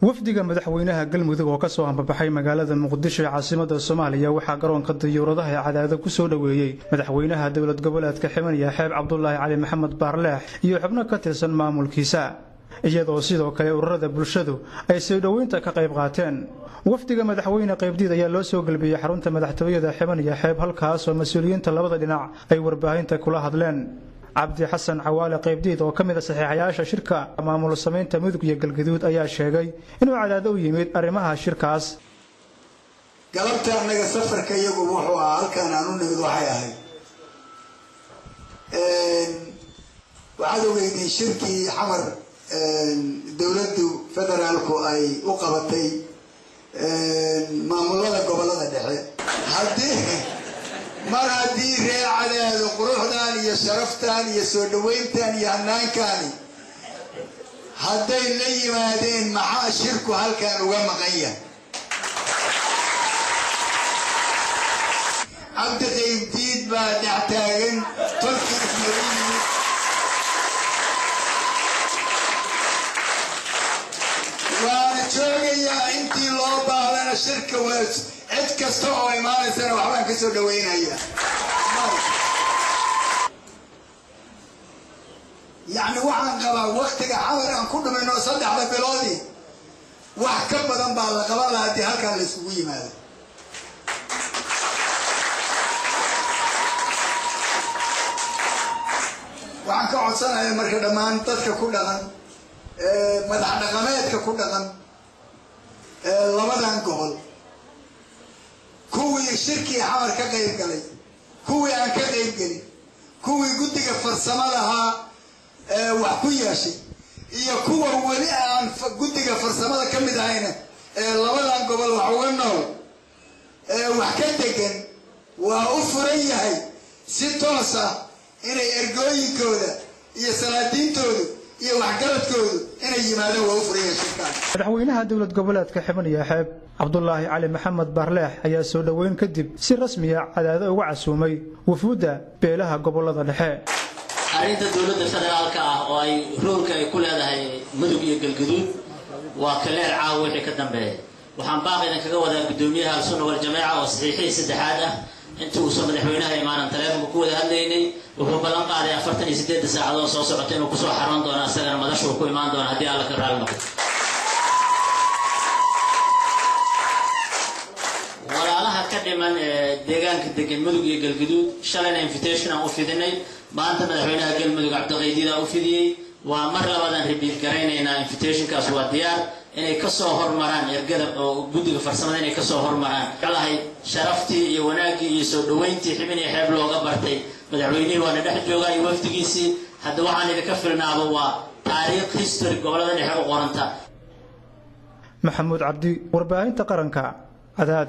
wafdiga madaxweynaha galmudug oo ka soo ambabaxay magaalada muqdisho ee caasimada Soomaaliya waxa garoonka diyaaradaha ee cadaada ku soo dhaweeyay madaxweynaha dawlad goboleedka Ximaniya Xeeb Cabdullaahi Cali Maxamed Baarleex iyo xubno ka tirsan maamulkiisa iyadoo sidoo kale ururada bulshadu ay soo dhaweynta ka qayb qaateen wafdiga madaxweynaha qaybdiid ayaa loo soo galbiyay xarunta madaxtooyada Ximaniya Xeeb halkaas oo mas'uuliyiinta labada dhinac ay warbaahinta kula hadleen عبد حسن عوالة قيبديد وكمل صحيح عياشة شركة معمول الصمين تمدق يقل قدود أيها الشيقي إنه على ذو يميد أرمها الشركة قلبت أنك سفر كي يقول وحوها هالكان عنون نقضوا حياهي وعادوا قيدين شركي حمر دولته فدرالكو أي وقبتي معمول الله قبل الله دحي mar haddii reecadeedu quruxdan iyo sharaftan iyo soo dhaweyntan iyo hanaankaani hadday la yimaadeen maxaa shirku halkan uga maqan yahay cabdi qaybdiid baa dhex taagan tolkiis mariyi waana joogayaa intii loo baahdana shirka waa cid kasta oo imaanaysana waxbaan ka soo dhaweynaya يعني waxaan qabaa waqtiga xawar aan ku dhumayno 3 biloodii wax ka badan baa la qaban lahaa hadii halkan la isugu yimaado waxaan ka codsanayaa marka dhammaan dadka ku dhaqan madax dhaqameedka ku dhaqan labadan gobol kuwii shirkii xawar ka qayb galay kuwii aan ka qayb galin kuwii guddiga farsamada ahaa wax ku yeeshay iyo kuwa wali aan guddiga farsamada ka mid ahayna labadan gobol wax uga nool wax ka degan waa u furan yahay si toos ah inay ergooyinkooda iyo salaadiintooda iyo waxgaradkooda inay yimaadaan waa u furan yahay shirkaan madaxweynaha dawlad goboleedka Ximaniya Xeeb Cabdullaahi Cali Maxamed Baarleex ayaa soo dhaweyn kadib si rasmi ah cadaada uga casuumay wufuudda beelaha gobolada dhexe arinta dawladda federaalka ah oo ay roolka ay ku leedahay mudug iyo galgaduud waa kaleer caaw wixii ka dambeeyay waxaan baaqaydan kaga wadaa gudoomiyaha sunna wal jameeca oo saxiixii saddexaad ah intii uu soo madaxweynaha imaanan taleefanka ku wada hadlaynay wuxuu ballan qaaday 48 saacadood soo socotay inuu ku soo xaroon doono asagana madashu ku imaan doono haddii alla ka raali noqdo walaalaha ka dhiman deegaanka degan mudug iyo galgaduud shalayna invitation aan u fidinay maanta madaxweynaha galmudug cabdi qaydiid uu fidiyay waa mar labadan ribiid gareynayna invitationkaas waa diyaar inay ka soo hormaraan ergada oo guddiga farsamada inay ka soo hormaraan kalahay sharaftii iyo wanaagii iyo soo dhaweyntii Ximaniya Xeeb looga bartay madaxweynuhu waa dhex joogaa iyo wafdigiisii hadda waxaan idinka filnaaba waa taariikh history gobolada dhexe u qoranta maxamuud cabdi warbaahinta qaranka cadaado